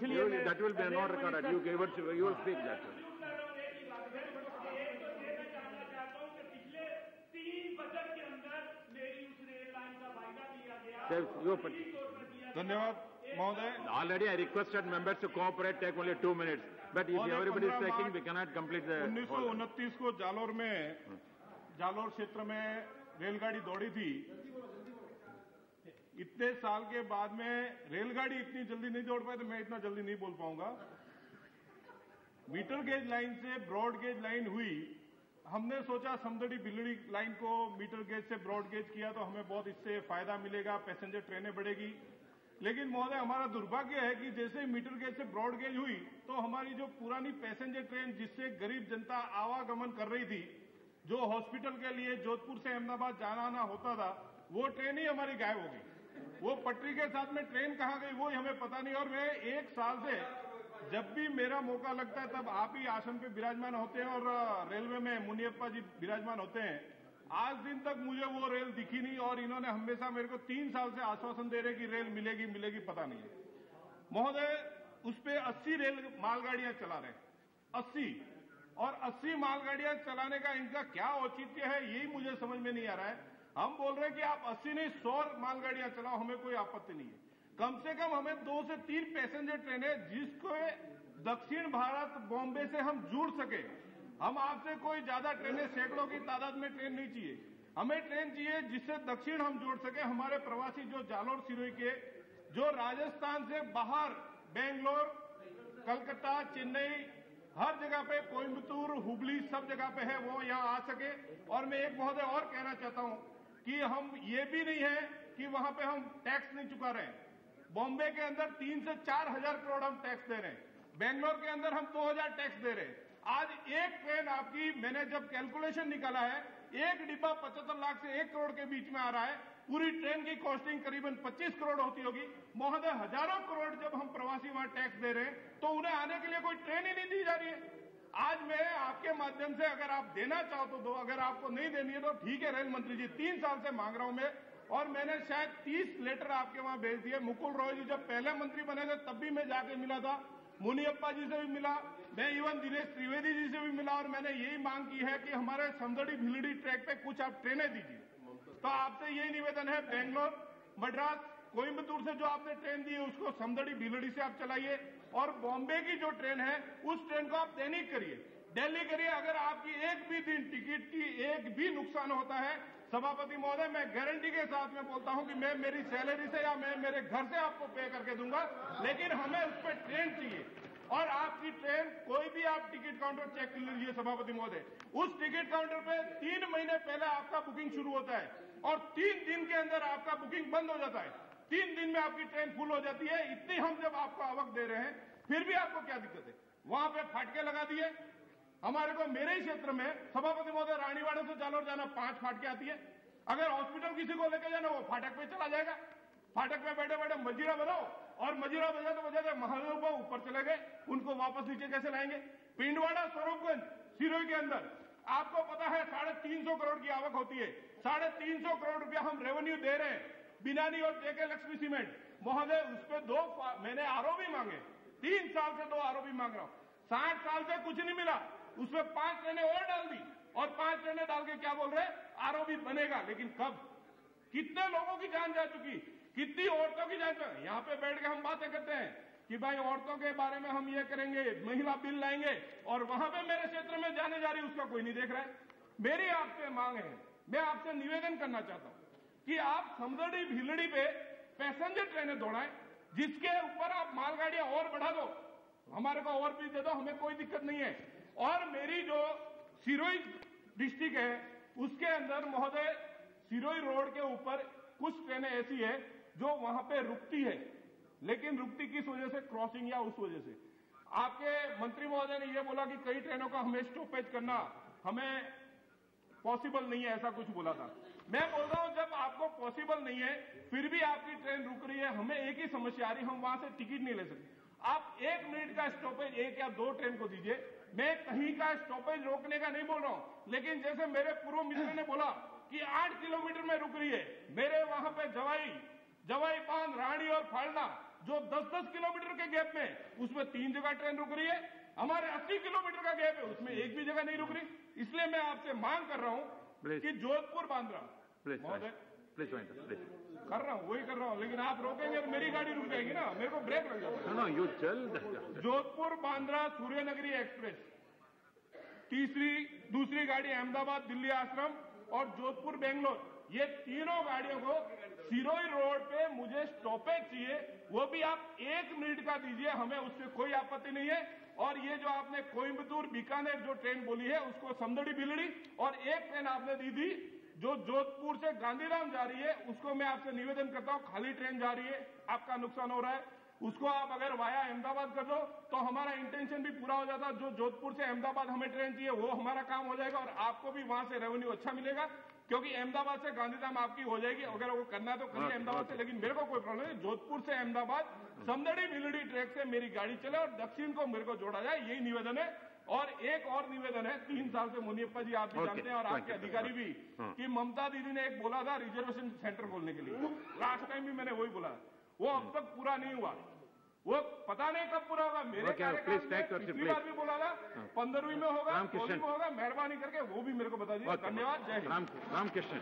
इसके लिए that will be not recorded. You will speak that. धन्यवाद महोदय। Already I requested members to cooperate, take only 2 minutes. But if everybody is taking, we cannot complete the. 1929 को जालोर क्षेत्र में रेलगाड़ी दौड़ी थी। इतने साल के बाद में रेलगाड़ी इतनी जल्दी नहीं दौड़ पाई तो मैं इतना जल्दी नहीं बोल पाऊंगा। मीटर गेज लाइन से ब्रॉड गेज लाइन हुई। हमने सोचा समदड़ी बिलड़ी लाइन को मीटर गेज से ब्रॉड गेज किया तो हमें बहुत इससे फायदा मिलेगा, पैसेंजर ट्रेनें बढ़ेगी। लेकिन महोदय हमारा दुर्भाग्य है कि जैसे मीटर गेज से ब्रॉड गेज हुई तो हमारी जो पुरानी पैसेंजर ट्रेन जिससे गरीब जनता आवागमन कर रही थी, जो हॉस्पिटल के लिए जोधपुर से अहमदाबाद जाना आना होता था, वो ट्रेन ही हमारी गायब हो गई। वो पटरी के साथ में ट्रेन कहां गई वो हमें पता नहीं। और मैं 1 साल से जब भी मेरा मौका लगता है तब आप ही आसन पे विराजमान होते हैं और रेलवे में मुनियप्पा जी विराजमान होते हैं। आज दिन तक मुझे वो रेल दिखी नहीं और इन्होंने हमेशा मेरे को 3 साल से आश्वासन दे रहे कि रेल मिलेगी मिलेगी, पता नहीं है। महोदय उस पे 80 रेल मालगाड़ियां चला रहे हैं, 80 और 80 मालगाड़ियां चलाने का इनका क्या औचित्य है यही मुझे समझ में नहीं आ रहा है। हम बोल रहे हैं कि आप 80 नहीं 100 मालगाड़ियां चलाओ, हमें कोई आपत्ति नहीं है। कम से कम हमें 2 से 3 पैसेंजर ट्रेनें जिसको दक्षिण भारत बॉम्बे से हम जुड़ सके। हम आपसे कोई ज्यादा ट्रेनें सैकड़ों की तादाद में ट्रेन नहीं चाहिए, हमें ट्रेन चाहिए जिससे दक्षिण हम जोड़ सके। हमारे प्रवासी जो जालोर सिरोही के जो राजस्थान से बाहर बेंगलोर, कलकत्ता, चेन्नई, हर जगह पे कोयम्बतूर, हुबली सब जगह पे है, वो यहां आ सके। और मैं एक महोदय और कहना चाहता हूं कि हम ये भी नहीं है कि वहां पे हम टैक्स नहीं चुका रहे हैं। बॉम्बे के अंदर 3 से 4 हजार करोड़ हम टैक्स दे रहे हैं, बेंगलोर के अंदर हम 2000 टैक्स दे रहे हैं। आज एक ट्रेन आपकी, मैंने जब कैलकुलेशन निकाला है, एक डिब्बा 75 लाख से 1 करोड़ के बीच में आ रहा है। पूरी ट्रेन की कॉस्टिंग करीबन 25 करोड़ होती होगी। महोदय हजारों करोड़ जब हम प्रवासी वहां टैक्स दे रहे हैं तो उन्हें आने के लिए कोई ट्रेन ही नहीं दी जा रही है। आज मैं आपके माध्यम से अगर आप देना चाहो तो दो, अगर आपको नहीं देनी है तो ठीक है। रेल मंत्री जी 3 साल से मांग रहा हूं मैं, और मैंने शायद 30 लेटर आपके वहां भेज दिए। मुकुल रॉय जी जब पहले मंत्री बने थे तब भी मैं जाके मिला था, मुनियप्पा जी से भी मिला, मैं इवन दिनेश त्रिवेदी जी से भी मिला, और मैंने यही मांग की है कि हमारे समदड़ी भिलड़ी ट्रैक पे कुछ आप ट्रेनें दीजिए। तो आपसे यही निवेदन है, बेंगलोर, मद्रास, कोयम्बतूर से जो आपने ट्रेन दी है उसको समदड़ी भिलड़ी से आप चलाइए, और बॉम्बे की जो ट्रेन है उस ट्रेन को आप दैनिक करिए, दिल्ली करिए। अगर आपकी एक भी दिन टिकट की एक भी नुकसान होता है, सभापति महोदय मैं गारंटी के साथ में बोलता हूं कि मैं मेरी सैलरी से या मैं मेरे घर से आपको पे करके दूंगा, लेकिन हमें उस पर ट्रेन चाहिए। और आपकी ट्रेन कोई भी आप टिकट काउंटर चेक कर लीजिए सभापति महोदय, उस टिकट काउंटर पे 3 महीने पहले आपका बुकिंग शुरू होता है और 3 दिन के अंदर आपका बुकिंग बंद हो जाता है। 3 दिन में आपकी ट्रेन फुल हो जाती है। इतनी हम जब आपको आवक दे रहे हैं फिर भी आपको क्या दिक्कत है? वहां पे फाटके लगा दिए। हमारे को मेरे ही क्षेत्र में सभापति महोदय रानीवाड़ा से जालोर जाना 5 फाटके आती है। अगर हॉस्पिटल किसी को लेकर जाना वो फाटक पे चला जाएगा, फाटक में बैठे बैठे मजीरा बजाओ, और मजीरा बजाते बजाते महादेव ऊपर चले गए, उनको वापस नीचे कैसे लाएंगे? पिंडवाड़ा स्वरूपगंज सिरोही के अंदर आपको पता है 350 करोड़ की आवक होती है। 350 करोड़ रुपया हम रेवेन्यू दे रहे हैं, बिनानी और जेके लक्ष्मी सीमेंट। महोदय उस पर मैंने आरओबी मांगे, 3 साल से 2 आरओबी मांग रहा हूं, 60 साल से कुछ नहीं मिला। उसमें 5 ट्रेनें और डाल दी, और 5 ट्रेनें डाल के क्या बोल रहे हैं? आरओबी बनेगा, लेकिन कब? कितने लोगों की जान जा चुकी, कितनी औरतों की जान? यहां पे बैठ के हम बातें करते हैं कि भाई औरतों के बारे में हम ये करेंगे, महिला बिल लाएंगे, और वहां पे मेरे क्षेत्र में जाने जा रही उसका कोई नहीं देख रहा है। मेरी आपसे मांग है, मैं आपसे निवेदन करना चाहता हूं कि आप समदड़ी भिलड़ी पे पैसेंजर ट्रेनें दौड़ाएं, जिसके ऊपर आप मालगाड़ियां और बढ़ा दो, हमारे को और भी दे दो, हमें कोई दिक्कत नहीं है। और मेरी जो सिरोही डिस्ट्रिक्ट है उसके अंदर महोदय सिरोही रोड के ऊपर कुछ ट्रेनें ऐसी है जो वहां पे रुकती है, लेकिन रुकती किस वजह से? क्रॉसिंग या उस वजह से। आपके मंत्री महोदय ने यह बोला कि कई ट्रेनों का हमें स्टॉपेज करना हमें पॉसिबल नहीं है, ऐसा कुछ बोला था। मैं बोल रहा हूं जब आपको पॉसिबल नहीं है फिर भी आपकी ट्रेन रुक रही है, हमें एक ही समस्या आ रही, हम वहां से टिकट नहीं ले सकते। आप 1 मिनट का स्टॉपेज 1 या 2 ट्रेन को दीजिए। मैं कहीं का स्टॉपेज रोकने का नहीं बोल रहा हूं, लेकिन जैसे मेरे पूर्व मित्र ने बोला कि 8 किलोमीटर में रुक रही है, मेरे वहां पे जवाई बांध, रानी और फालना, जो 10-10 किलोमीटर के गैप में, उसमें 3 जगह ट्रेन रुक रही है। हमारे 80 किलोमीटर का गैप है, उसमें एक भी जगह नहीं रुक रही। इसलिए मैं आपसे मांग कर रहा हूं कि जोधपुर बांद्रा महोदय प्लीज कर रहा हूं, वही कर रहा हूं, लेकिन आप रोकेंगे तो मेरी गाड़ी रुक जाएगी ना, मेरे को ब्रेक लग जाएगा। नो यू चल। जोधपुर बांद्रा सूर्यनगरी एक्सप्रेस, दूसरी गाड़ी अहमदाबाद दिल्ली आश्रम और जोधपुर बेंगलोर, ये तीनों गाड़ियों को सिरोही रोड पे मुझे स्टॉपेज चाहिए, वो भी आप 1 मिनट का दीजिए, हमें उससे कोई आपत्ति नहीं है। और ये जो आपने कोयंबटूर बीकानेर जो ट्रेन बोली है उसको समदड़ी बिलड़ी, और एक ट्रेन आपने दी थी जो जोधपुर से गांधीधाम जा रही है, उसको मैं आपसे निवेदन करता हूं, खाली ट्रेन जा रही है, आपका नुकसान हो रहा है, उसको आप अगर वाया अहमदाबाद कर दो तो हमारा इंटेंशन भी पूरा हो जाता। जो जोधपुर से अहमदाबाद हमें ट्रेन चाहिए वो हमारा काम हो जाएगा, और आपको भी वहां से रेवेन्यू अच्छा मिलेगा, क्योंकि अहमदाबाद से गांधीधाम आपकी हो जाएगी। अगर वो करना है तो करिए अहमदाबाद से, लेकिन मेरे को कोई प्रॉब्लम नहीं। जोधपुर से अहमदाबाद समदड़ी बिलड़ी ट्रैक से मेरी गाड़ी चले और दक्षिण को मेरे को जोड़ा जाए, यही निवेदन है। और एक और निवेदन है, 3 साल से मुनियप्पा जी आप भी जानते हैं और आपके अधिकारी भी, कि ममता दीदी ने एक बोला था रिजर्वेशन सेंटर खोलने के लिए, लास्ट टाइम भी मैंने वही बोला, वो अब तक पूरा नहीं हुआ, वो पता नहीं कब पूरा होगा। मेरे कार्यकाल में पिछली बार भी बोला था 15वीं में होगा, 16वीं में होगा, मेहरबानी करके वो भी मेरे को बता दीजिए। धन्यवाद, जय हिंद। रामकृष्ण।